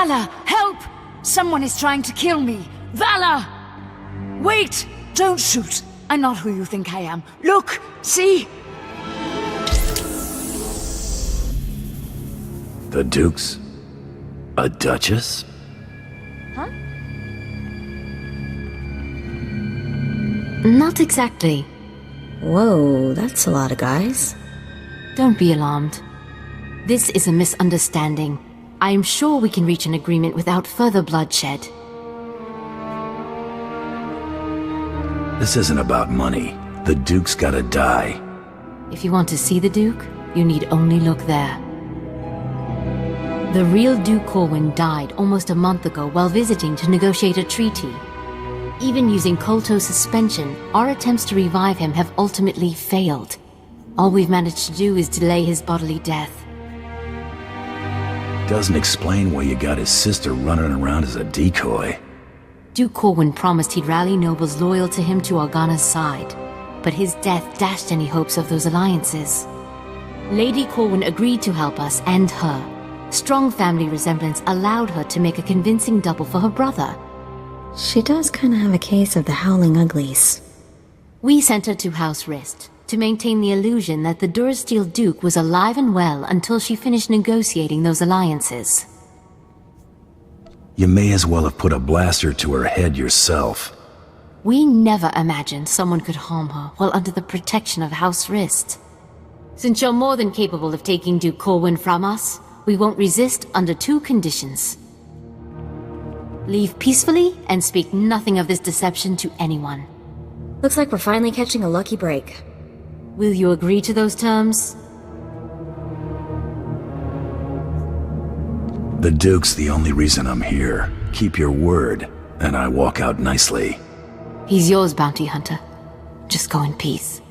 Valor, help! Someone is trying to kill me. Valor! Wait! Don't shoot. I'm not who you think I am. Look! See? The Duke's a Duchess? Huh? Not exactly. Whoa, that's a lot of guys. Don't be alarmed. This is a misunderstanding. I am sure we can reach an agreement without further bloodshed. This isn't about money. The Duke's gotta die. If you want to see the Duke, you need only look there. The real Duke Corwin died almost a month ago while visiting to negotiate a treaty. Even using Kolto suspension, our attempts to revive him have ultimately failed. All we've managed to do is delay his bodily death. Doesn't explain why you got his sister running around as a decoy. Duke Corwin promised he'd rally nobles loyal to him to Organa's side, but his death dashed any hopes of those alliances. Lady Corwin agreed to help us and her. Strong family resemblance allowed her to make a convincing double for her brother. She does kind of have a case of the Howling Uglies. We sent her to House Rist to maintain the illusion that the Dursteel Duke was alive and well until she finished negotiating those alliances. You may as well have put a blaster to her head yourself. We never imagined someone could harm her while under the protection of House Rist. Since you're more than capable of taking Duke Corwin from us, we won't resist under two conditions. Leave peacefully and speak nothing of this deception to anyone. Looks like we're finally catching a lucky break. Will you agree to those terms? The Duke's the only reason I'm here. Keep your word, and I walk out nicely. He's yours, Bounty Hunter. Just go in peace.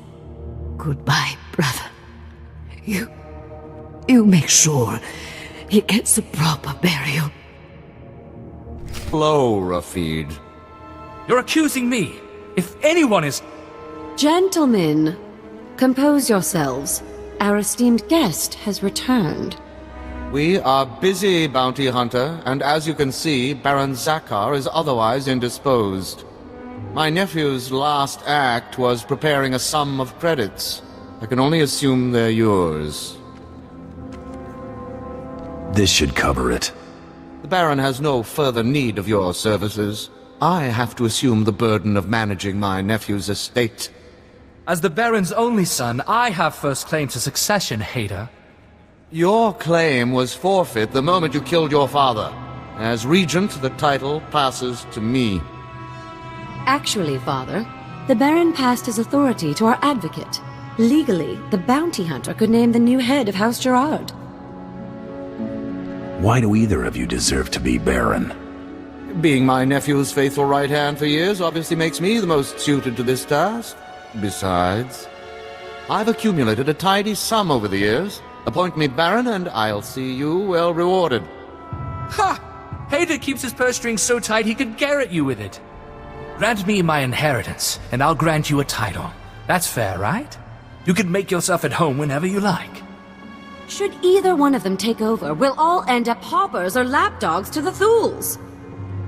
Goodbye, brother. You make sure he gets a proper burial. Hello, Rafid. You're accusing me. If anyone is... Gentlemen, compose yourselves. Our esteemed guest has returned. We are busy, Bounty Hunter, and as you can see, Baron Zakar is otherwise indisposed. My nephew's last act was preparing a sum of credits. I can only assume they're yours. This should cover it. The Baron has no further need of your services. I have to assume the burden of managing my nephew's estate. As the Baron's only son, I have first claim to succession, Hader. Your claim was forfeit the moment you killed your father. As Regent, the title passes to me. Actually, Father, the Baron passed his authority to our advocate. Legally, the Bounty Hunter could name the new head of House Gerard. Why do either of you deserve to be Baron? Being my nephew's faithful right hand for years obviously makes me the most suited to this task. Besides, I've accumulated a tidy sum over the years. Appoint me Baron and I'll see you well rewarded. Ha! Hader keeps his purse strings so tight he could garrote you with it. Grant me my inheritance, and I'll grant you a title. That's fair, right? You can make yourself at home whenever you like. Should either one of them take over, we'll all end up paupers or lapdogs to the Thools.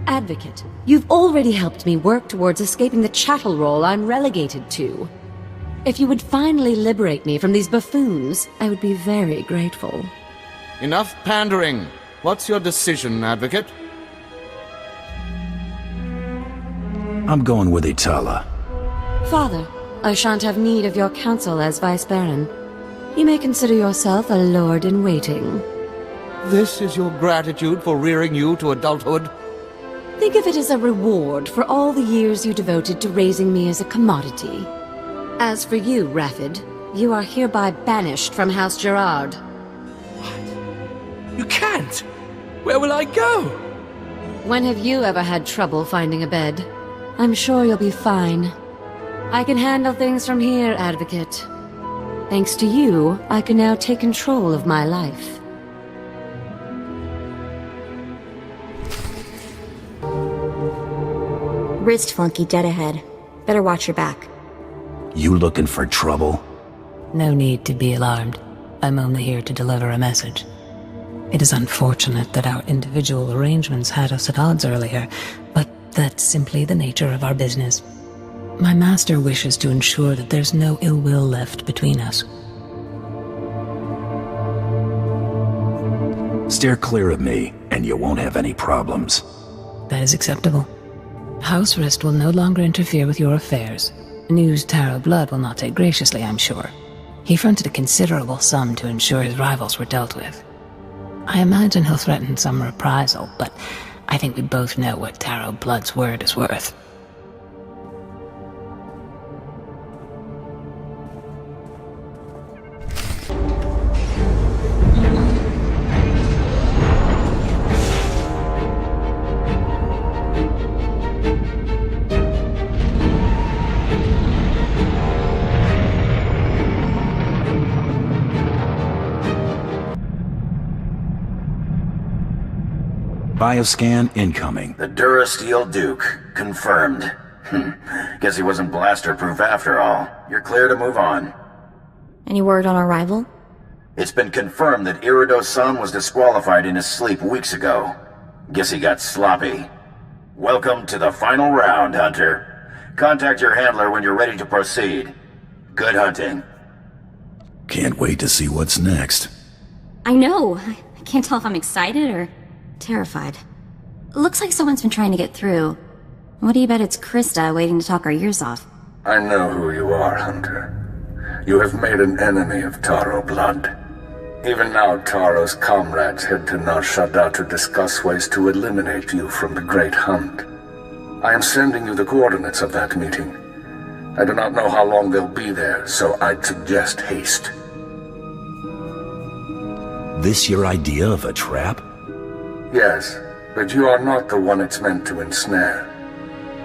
Advocate, you've already helped me work towards escaping the chattel role I'm relegated to. If you would finally liberate me from these buffoons, I would be very grateful. Enough pandering. What's your decision, Advocate? I'm going with Itala. Father, I shan't have need of your counsel as Vice Baron. You may consider yourself a lord-in-waiting. This is your gratitude for rearing you to adulthood? Think of it as a reward for all the years you devoted to raising me as a commodity. As for you, Rafid, you are hereby banished from House Gerard. You can't! Where will I go? When have you ever had trouble finding a bed? I'm sure you'll be fine. I can handle things from here, Advocate. Thanks to you, I can now take control of my life. Wrist flunky dead ahead. Better watch your back. You looking for trouble? No need to be alarmed. I'm only here to deliver a message. It is unfortunate that our individual arrangements had us at odds earlier, but that's simply the nature of our business. My master wishes to ensure that there's no ill will left between us. Steer clear of me, and you won't have any problems. That is acceptable. House Rist will no longer interfere with your affairs. News Taro Blood will not take graciously, I'm sure. He fronted a considerable sum to ensure his rivals were dealt with. I imagine he'll threaten some reprisal, but I think we both know what Taro Blood's word is worth. Bioscan incoming. The Durasteel Duke. Confirmed. Guess he wasn't blaster-proof after all. You're clear to move on. Any word on our rival? It's been confirmed that Irido-san was disqualified in his sleep weeks ago. Guess he got sloppy. Welcome to the final round, Hunter. Contact your handler when you're ready to proceed. Good hunting. Can't wait to see what's next. I know. I can't tell if I'm excited or terrified. Looks like someone's been trying to get through. What do you bet it's Krista waiting to talk our ears off? I know who you are, Hunter. You have made an enemy of Taro Blood. Even now, Taro's comrades head to Nar Shaddaa to discuss ways to eliminate you from the Great Hunt. I am sending you the coordinates of that meeting. I do not know how long they'll be there, so I'd suggest haste. This your idea of a trap? Yes, but you are not the one it's meant to ensnare.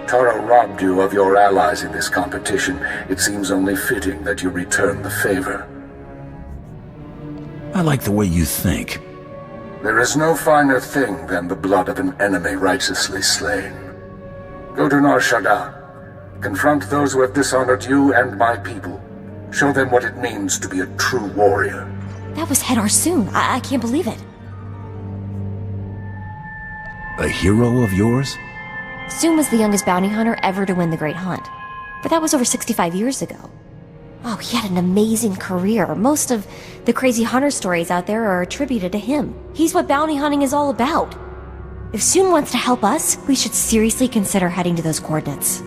Taro robbed you of your allies in this competition. It seems only fitting that you return the favor. I like the way you think. There is no finer thing than the blood of an enemy righteously slain. Go to Nar Shaddaa. Confront those who have dishonored you and my people. Show them what it means to be a true warrior. That was Head Arsoon. I can't believe it. A hero of yours? Soon was the youngest bounty hunter ever to win the Great Hunt. But that was over 65 years ago. Oh, he had an amazing career. Most of the crazy hunter stories out there are attributed to him. He's what bounty hunting is all about. If Soon wants to help us, we should seriously consider heading to those coordinates.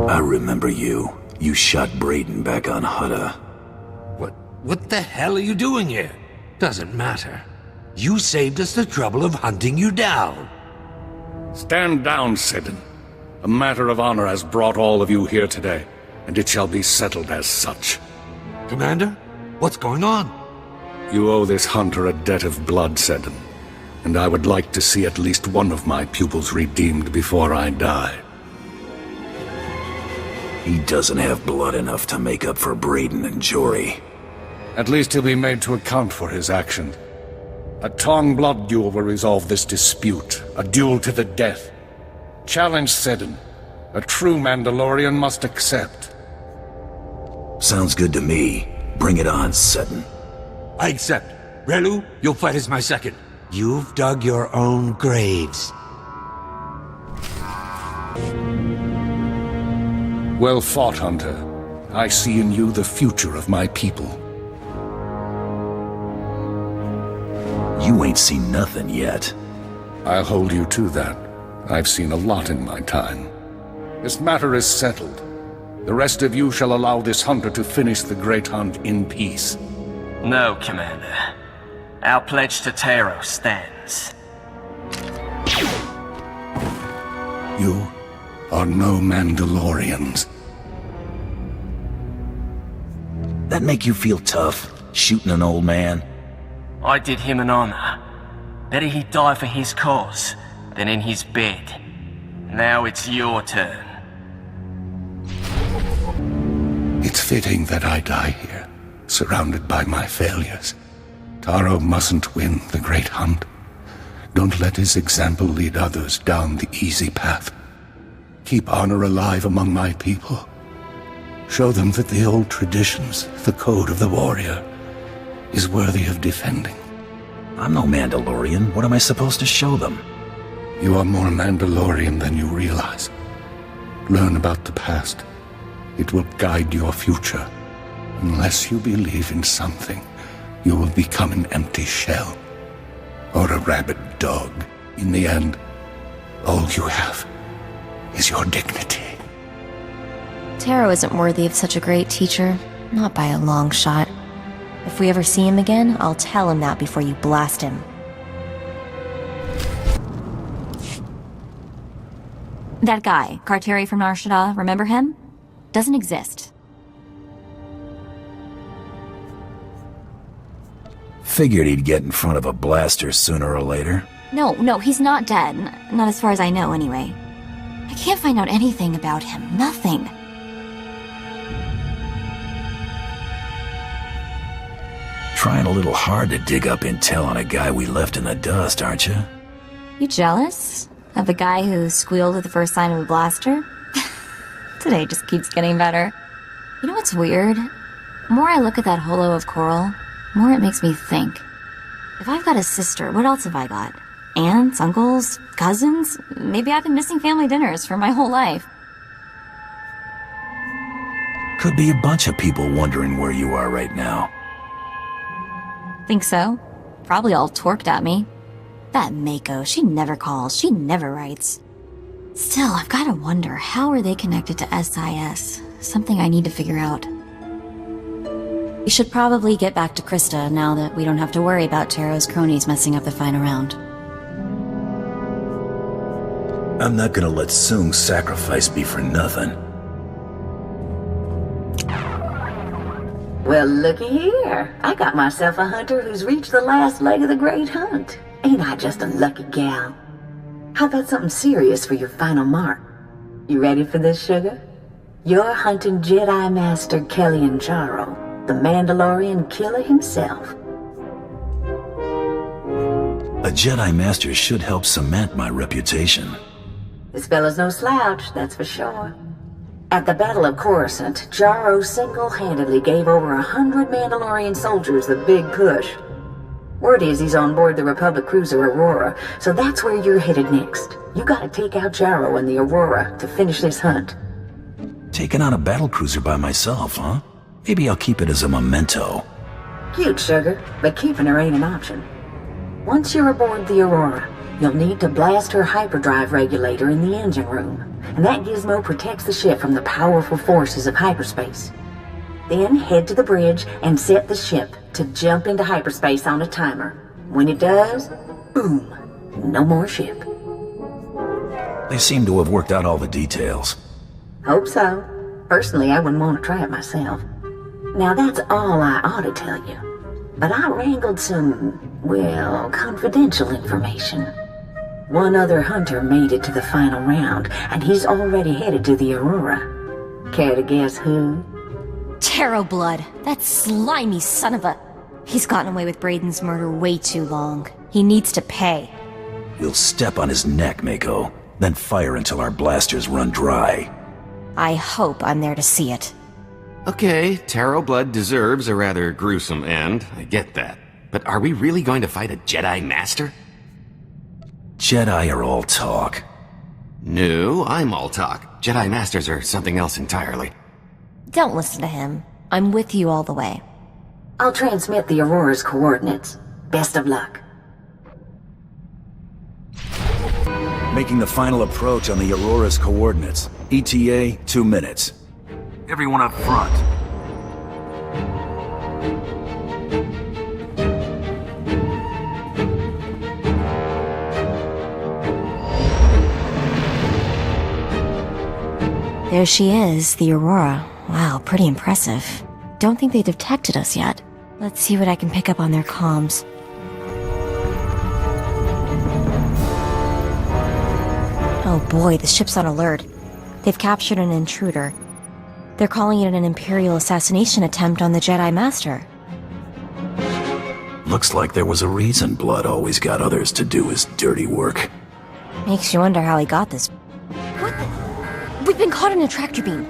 I remember you. You shot Brayden back on Hutta. What the hell are you doing here? Doesn't matter. You saved us the trouble of hunting you down. Stand down, Seddon. A matter of honor has brought all of you here today, and it shall be settled as such. Commander, what's going on? You owe this hunter a debt of blood, Seddon, and I would like to see at least one of my pupils redeemed before I die. He doesn't have blood enough to make up for Brayden and Jory. At least he'll be made to account for his actions. A Tong blood duel will resolve this dispute, a duel to the death. Challenge Seddon. A true Mandalorian must accept. Sounds good to me. Bring it on, Seddon. I accept. Relu, you'll fight as my second. You've dug your own graves. Well fought, Hunter. I see in you the future of my people. You ain't seen nothing yet. I'll hold you to that. I've seen a lot in my time. This matter is settled. The rest of you shall allow this hunter to finish the Great Hunt in peace. No, Commander. Our pledge to Taro stands. You are no Mandalorians. That make you feel tough, shooting an old man? I did him an honor. Better he die for his cause than in his bed. Now it's your turn. It's fitting that I die here, surrounded by my failures. Taro mustn't win the Great Hunt. Don't let his example lead others down the easy path. Keep honor alive among my people. Show them that the old traditions, the code of the warrior, is worthy of defending. I'm no Mandalorian. What am I supposed to show them? You are more Mandalorian than you realize. Learn about the past. It will guide your future. Unless you believe in something, you will become an empty shell. Or a rabid dog. In the end, all you have is your dignity. Taro isn't worthy of such a great teacher. Not by a long shot. If we ever see him again, I'll tell him that before you blast him. That guy, Carteri from Nar Shaddaa, remember him? Doesn't exist. Figured he'd get in front of a blaster sooner or later. No, he's not dead. Not as far as I know, anyway. I can't find out anything about him. Nothing. Trying a little hard to dig up intel on a guy we left in the dust, aren't you? You jealous? Of the guy who squealed at the first sign of a blaster? Today just keeps getting better. You know what's weird? The more I look at that holo of coral, the more it makes me think. If I've got a sister, what else have I got? Aunts, uncles, cousins? Maybe I've been missing family dinners for my whole life. Could be a bunch of people wondering where you are right now. Think so? Probably all torqued at me. That Mako, she never calls, she never writes. Still, I've gotta wonder, how are they connected to SIS? Something I need to figure out. We should probably get back to Krista now that we don't have to worry about Taro's cronies messing up the final round. I'm not gonna let Sung's sacrifice be for nothing. Well, looky here. I got myself a hunter who's reached the last leg of the great hunt. Ain't I just a lucky gal? How about something serious for your final mark? You ready for this, sugar? You're hunting Jedi Master Kellyan Charo, the Mandalorian killer himself. A Jedi Master should help cement my reputation. This fella's no slouch, that's for sure. At the Battle of Coruscant, Charo single-handedly gave over 100 Mandalorian soldiers the big push. Word is he's on board the Republic cruiser Aurora, so that's where you're headed next. You gotta take out Charo and the Aurora to finish this hunt. Taking on a battlecruiser by myself, huh? Maybe I'll keep it as a memento. Cute, sugar, but keeping her ain't an option. Once you're aboard the Aurora, you'll need to blast her hyperdrive regulator in the engine room, and that gizmo protects the ship from the powerful forces of hyperspace. Then head to the bridge and set the ship to jump into hyperspace on a timer. When it does, boom, no more ship. They seem to have worked out all the details. Hope so. Personally, I wouldn't want to try it myself. Now that's all I ought to tell you. But I wrangled some, well, confidential information. One other hunter made it to the final round, and he's already headed to the Aurora. Care to guess who? Taro Blood, that slimy son of a... He's gotten away with Brayden's murder way too long. He needs to pay. We'll step on his neck, Mako, then fire until our blasters run dry. I hope I'm there to see it. Okay, Taro Blood deserves a rather gruesome end, I get that. But are we really going to fight a Jedi Master? Jedi are all talk. No, I'm all talk. Jedi Masters are something else entirely. Don't listen to him. I'm with you all the way. I'll transmit the Aurora's coordinates. Best of luck. Making the final approach on the Aurora's coordinates. ETA, 2 minutes. Everyone up front. There she is, the Aurora. Wow, pretty impressive. Don't think they detected us yet. Let's see what I can pick up on their comms. Oh boy, the ship's on alert. They've captured an intruder. They're calling it an Imperial assassination attempt on the Jedi Master. Looks like there was a reason Blood always got others to do his dirty work. Makes you wonder how he got this. What the? We've been caught in a tractor beam.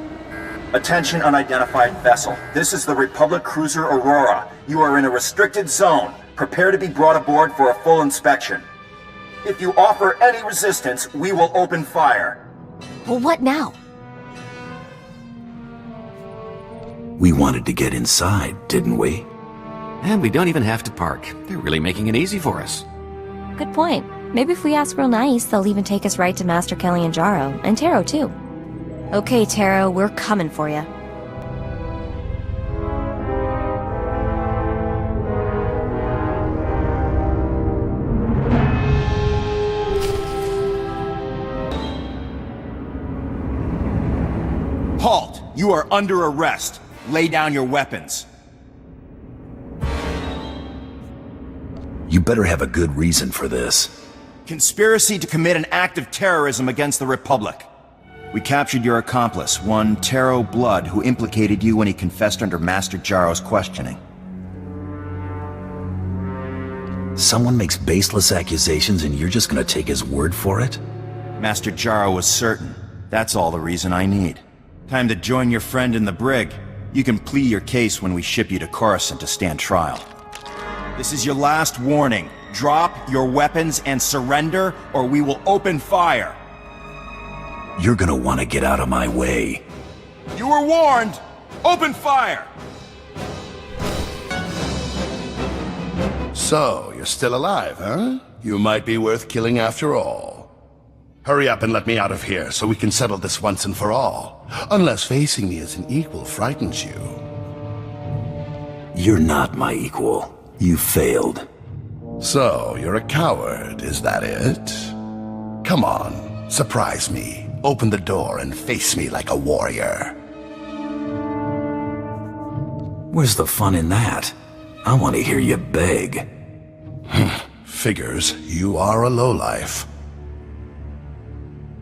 Attention unidentified vessel. This is the Republic cruiser Aurora. You are in a restricted zone. Prepare to be brought aboard for a full inspection. If you offer any resistance, we will open fire. Well, what now? We wanted to get inside, didn't we? And we don't even have to park. They're really making it easy for us. Good point. Maybe if we ask real nice, they'll even take us right to Master Kelly and Jaro, and Taro too. Okay, Taro, we're coming for you. Halt! You are under arrest. Lay down your weapons. You better have a good reason for this. Conspiracy to commit an act of terrorism against the Republic. We captured your accomplice, one Taro Blood, who implicated you when he confessed under Master Jaro's questioning. Someone makes baseless accusations and you're just gonna take his word for it? Master Jaro was certain. That's all the reason I need. Time to join your friend in the brig. You can plead your case when we ship you to Coruscant to stand trial. This is your last warning. Drop your weapons and surrender, or we will open fire. You're gonna want to get out of my way. You were warned! Open fire! So, you're still alive, huh? You might be worth killing after all. Hurry up and let me out of here so we can settle this once and for all. Unless facing me as an equal frightens you. You're not my equal. You failed. So, you're a coward, is that it? Come on, surprise me. Open the door and face me like a warrior. Where's the fun in that? I want to hear you beg. Figures, you are a lowlife.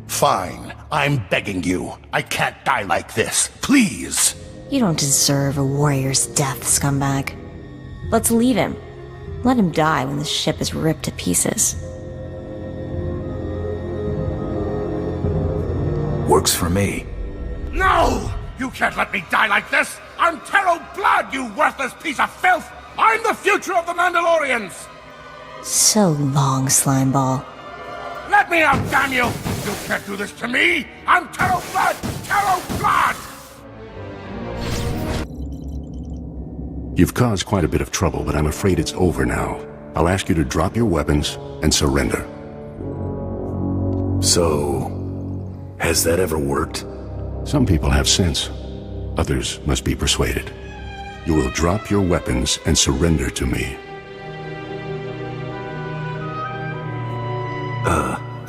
Fine, I'm begging you. I can't die like this. Please! You don't deserve a warrior's death, scumbag. Let's leave him. Let him die when the ship is ripped to pieces. Works for me. No! You can't let me die like this! I'm Taro Blood, you worthless piece of filth! I'm the future of the Mandalorians! So long, Slimeball. Let me out, damn you! You can't do this to me! I'm Taro Blood! Taro Blood! You've caused quite a bit of trouble, but I'm afraid it's over now. I'll ask you to drop your weapons and surrender. So, has that ever worked? Some people have sense. Others must be persuaded. You will drop your weapons and surrender to me.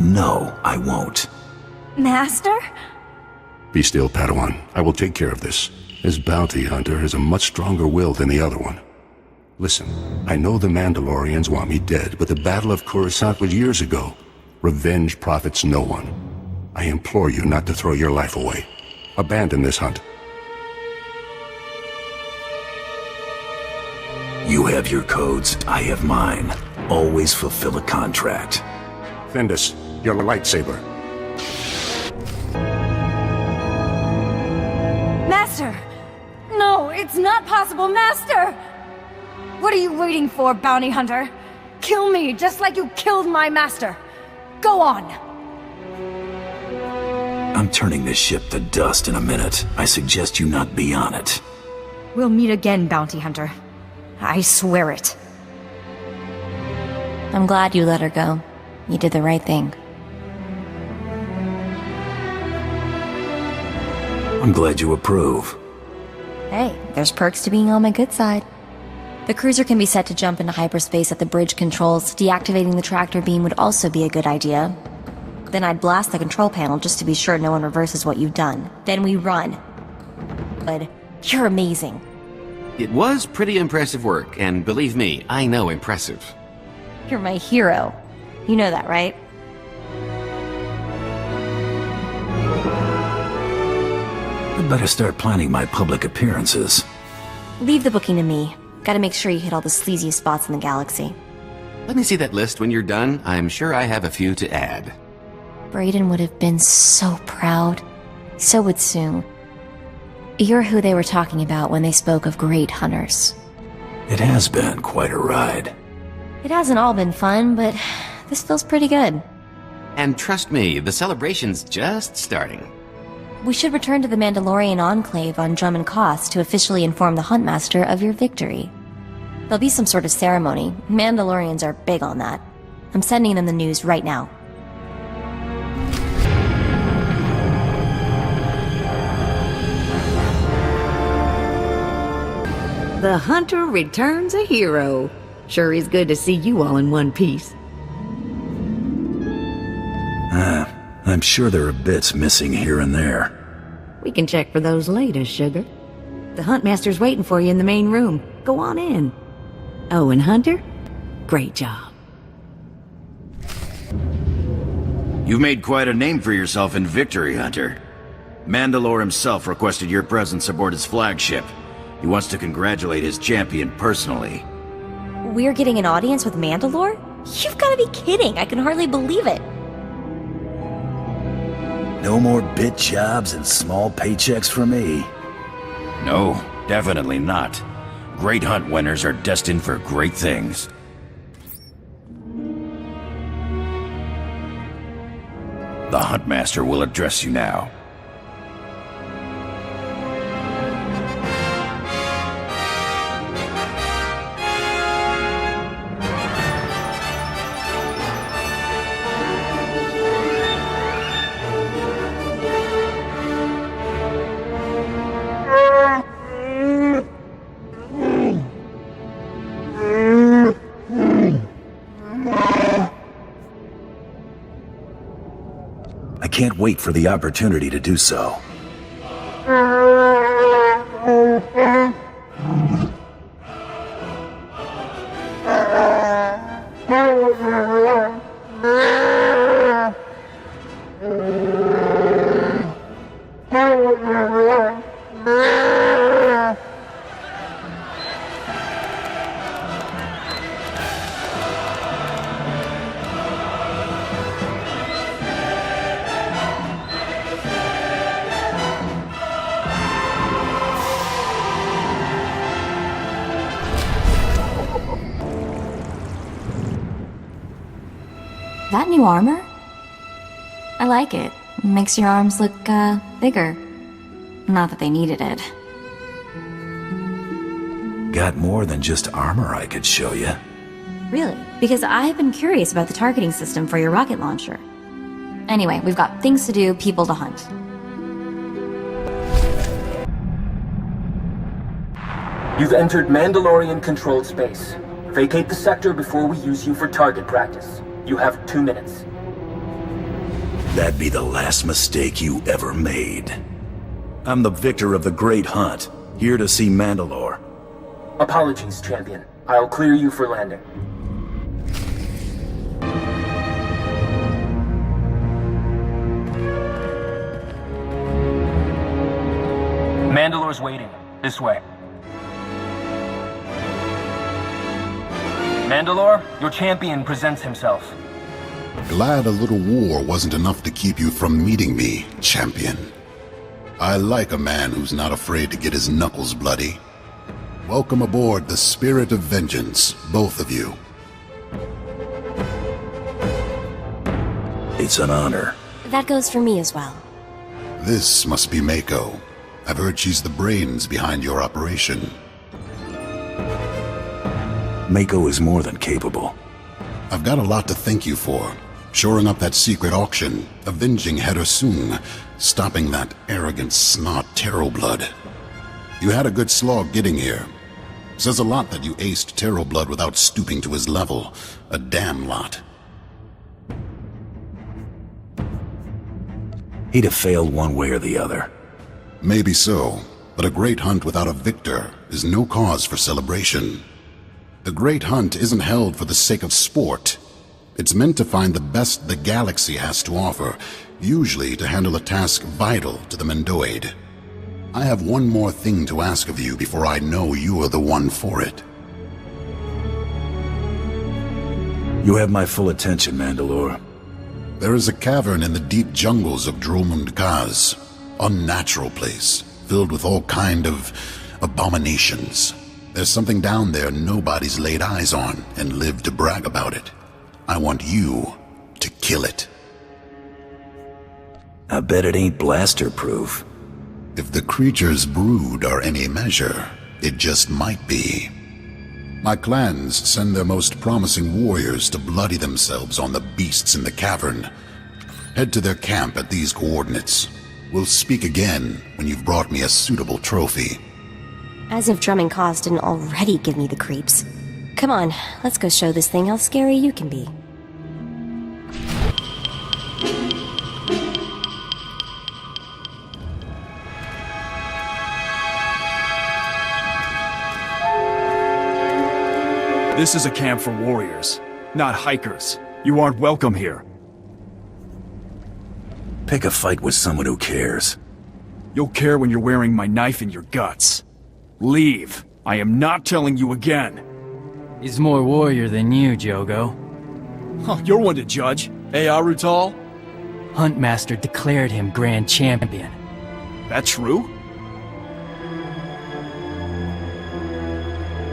No, I won't. Master? Be still, Padawan. I will take care of this. This bounty hunter has a much stronger will than the other one. Listen, I know the Mandalorians want me dead, but the Battle of Coruscant was years ago. Revenge profits no one. I implore you not to throw your life away. Abandon this hunt. You have your codes, I have mine. Always fulfill a contract. Fendus, your lightsaber. Master! No, it's not possible, Master! What are you waiting for, bounty hunter? Kill me, just like you killed my master. Go on! I'm turning this ship to dust in a minute. I suggest you not be on it. We'll meet again, bounty hunter. I swear it. I'm glad you let her go. You did the right thing. I'm glad you approve. Hey, there's perks to being on my good side. The cruiser can be set to jump into hyperspace at the bridge controls. Deactivating the tractor beam would also be a good idea. Then I'd blast the control panel just to be sure no one reverses what you've done. Then we run. But you're amazing. It was pretty impressive work, and believe me, I know impressive. You're my hero. You know that, right? I'd better start planning my public appearances. Leave the booking to me. Gotta make sure you hit all the sleaziest spots in the galaxy. Let me see that list when you're done. I'm sure I have a few to add. Brayden would have been so proud. So would Sue. You're who they were talking about when they spoke of great hunters. It has been quite a ride. It hasn't all been fun, but this feels pretty good. And trust me, the celebration's just starting. We should return to the Mandalorian Enclave on Drummond Cost to officially inform the Huntmaster of your victory. There'll be some sort of ceremony. Mandalorians are big on that. I'm sending them the news right now. The hunter returns a hero. Sure is good to see you all in one piece. I'm sure there are bits missing here and there. We can check for those later, sugar. The Huntmaster's waiting for you in the main room. Go on in. Oh, and Hunter? Great job. You've made quite a name for yourself in victory, Hunter. Mandalore himself requested your presence aboard his flagship. He wants to congratulate his champion personally. We're getting an audience with Mandalore? You've got to be kidding. I can hardly believe it. No more bit jobs and small paychecks for me. No, definitely not. Great hunt winners are destined for great things. The Huntmaster will address you now. I can't wait for the opportunity to do so. That new armor? I like it. It makes your arms look, bigger. Not that they needed it. Got more than just armor I could show you. Really? Because I have been curious about the targeting system for your rocket launcher. Anyway, we've got things to do, people to hunt. You've entered Mandalorian-controlled space. Vacate the sector before we use you for target practice. You have 2 minutes. That'd be the last mistake you ever made. I'm the victor of the Great Hunt, here to see Mandalore. Apologies, champion. I'll clear you for landing. Mandalore's waiting. This way. Mandalore, your champion presents himself. Glad a little war wasn't enough to keep you from meeting me, champion. I like a man who's not afraid to get his knuckles bloody. Welcome aboard the Spirit of Vengeance, both of you. It's an honor. That goes for me as well. This must be Mako. I've heard she's the brains behind your operation. Mako is more than capable. I've got a lot to thank you for. Shoring up that secret auction, avenging Header Sung, stopping that arrogant snot Terroblood. You had a good slog getting here. Says a lot that you aced Terroblood without stooping to his level. A damn lot. He'd have failed one way or the other. Maybe so, but a great hunt without a victor is no cause for celebration. The Great Hunt isn't held for the sake of sport. It's meant to find the best the galaxy has to offer, usually to handle a task vital to the Mendoid. I have one more thing to ask of you before I know you are the one for it. You have my full attention, Mandalore. There is a cavern in the deep jungles of Dromund Kaz. Unnatural place, filled with all kind of abominations. There's something down there nobody's laid eyes on and lived to brag about it. I want you to kill it. I bet it ain't blaster-proof. If the creature's brood are any measure, it just might be. My clans send their most promising warriors to bloody themselves on the beasts in the cavern. Head to their camp at these coordinates. We'll speak again when you've brought me a suitable trophy. As if drumming cause didn't already give me the creeps. Come on, let's go show this thing how scary you can be. This is a camp for warriors, not hikers. You aren't welcome here. Pick a fight with someone who cares. You'll care when you're wearing my knife in your guts. Leave. I am not telling you again. He's more warrior than you, Jogo. Huh, you're one to judge. Eh, Arutal? Huntmaster declared him Grand Champion. That true?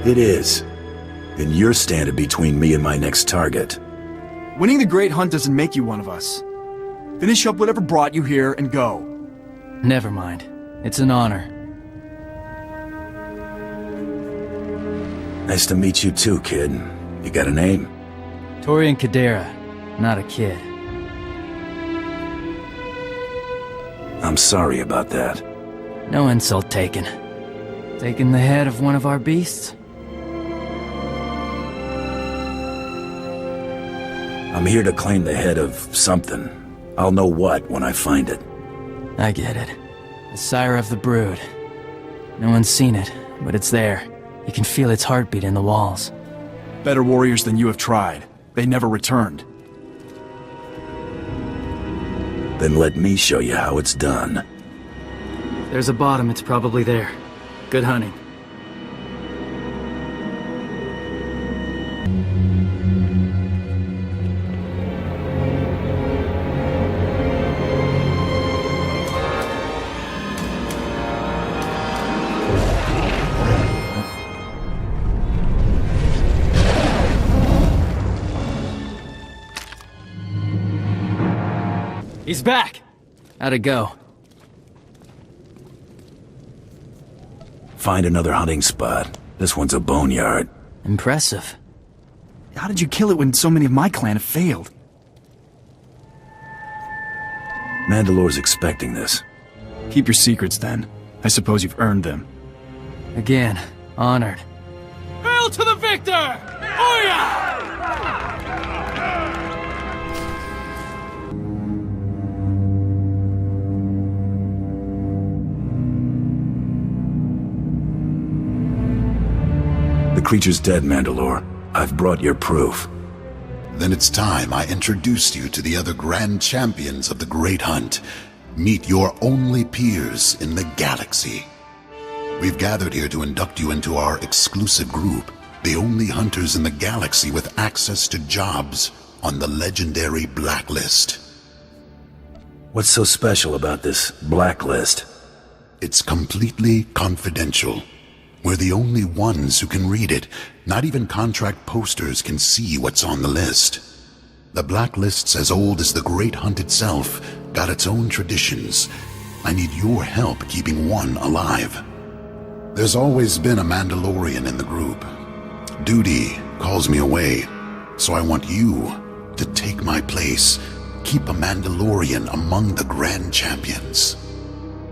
It is. And you're standing between me and my next target. Winning the Great Hunt doesn't make you one of us. Finish up whatever brought you here and go. Never mind. It's an honor. Nice to meet you too, kid. You got a name? Torian Kadera, not a kid. I'm sorry about that. No insult taken. Taking the head of one of our beasts? I'm here to claim the head of something. I'll know what when I find it. I get it. The sire of the brood. No one's seen it, but it's there. You can feel its heartbeat in the walls. Better warriors than you have tried. They never returned. Then let me show you how it's done. There's a bottom, it's probably there. Good hunting. He's back! How'd it go? Find another hunting spot. This one's a boneyard. Impressive. How did you kill it when so many of my clan have failed? Mandalore's expecting this. Keep your secrets then. I suppose you've earned them. Again, honored. Hail to the victor! Oya! The creature's dead, Mandalore. I've brought your proof. Then it's time I introduced you to the other grand champions of the Great Hunt. Meet your only peers in the galaxy. We've gathered here to induct you into our exclusive group, the only hunters in the galaxy with access to jobs on the legendary Blacklist. What's so special about this Blacklist? It's completely confidential. We're the only ones who can read it. Not even contract posters can see what's on the list. The Blacklist's as old as the Great Hunt itself, got its own traditions. I need your help keeping one alive. There's always been a Mandalorian in the group. Duty calls me away, so I want you to take my place. Keep a Mandalorian among the Grand Champions.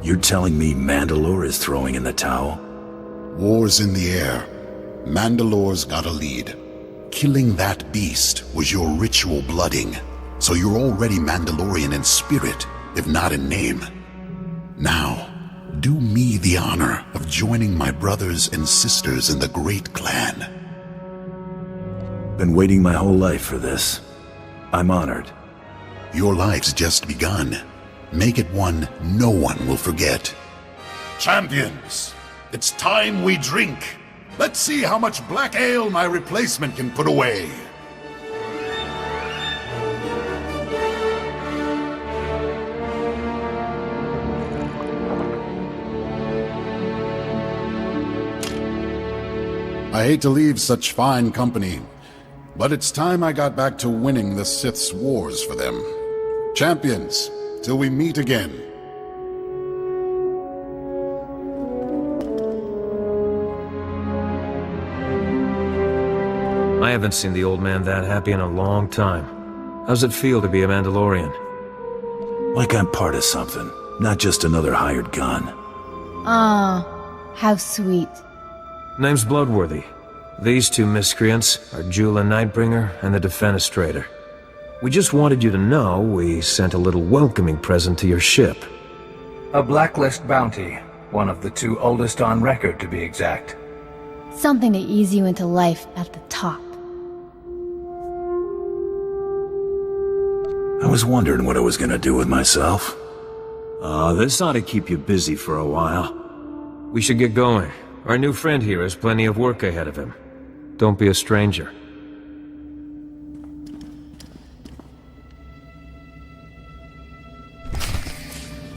You're telling me Mandalore is throwing in the towel? War's in the air. Mandalore's got a lead. Killing that beast was your ritual blooding, so you're already Mandalorian in spirit, if not in name. Now, do me the honor of joining my brothers and sisters in the Great Clan. Been waiting my whole life for this. I'm honored. Your life's just begun. Make it one no one will forget. Champions, it's time we drink. Let's see how much black ale my replacement can put away. I hate to leave such fine company, but it's time I got back to winning the Sith's wars for them. Champions, till we meet again. I haven't seen the old man that happy in a long time. How's it feel to be a Mandalorian? Like I'm part of something, not just another hired gun. Ah, how sweet. Name's Bloodworthy. These two miscreants are Jula Nightbringer and the Defenestrator. We just wanted you to know we sent a little welcoming present to your ship. A blacklist bounty. One of the 2 oldest on record, to be exact. Something to ease you into life at the top. I was wondering what I was gonna do with myself. This ought to keep you busy for a while. We should get going. Our new friend here has plenty of work ahead of him. Don't be a stranger.